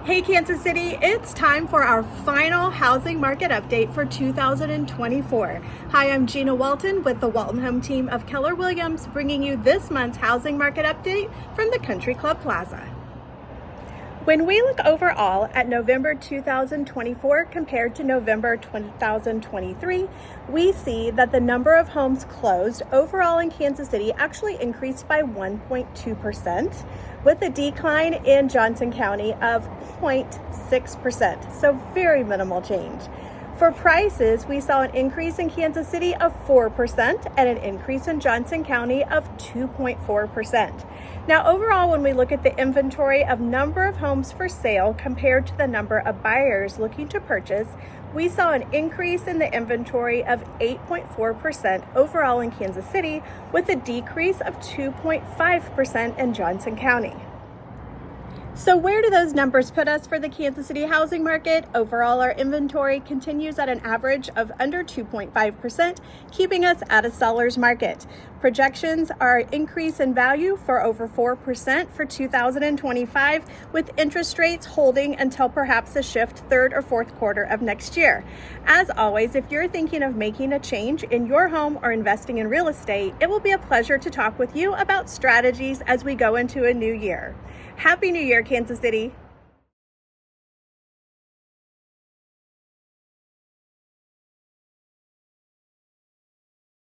Hey Kansas City, it's time for our final housing market update for 2024. Hi, I'm Gina Walton with the Walton Home team of Keller Williams, bringing you this month's housing market update from the Country Club Plaza. When we look overall at November 2024 compared to November 2023, we see that the number of homes closed overall in Kansas City actually increased by 1.2%, with a decline in Johnson County of 0.6%, so very minimal change. For prices, we saw an increase in Kansas City of 4% and an increase in Johnson County of 2.4%. Now, overall, when we look at the inventory of number of homes for sale compared to the number of buyers looking to purchase, we saw an increase in the inventory of 8.4% overall in Kansas City, with a decrease of 2.5% in Johnson County. So where do those numbers put us for the Kansas City housing market? Overall, our inventory continues at an average of under 2.5%, keeping us at a seller's market. Projections are an increase in value for over 4% for 2025, with interest rates holding until perhaps a shift third or fourth quarter of next year. As always, if you're thinking of making a change in your home or investing in real estate, it will be a pleasure to talk with you about strategies as we go into a new year. Happy New Year, Kansas City.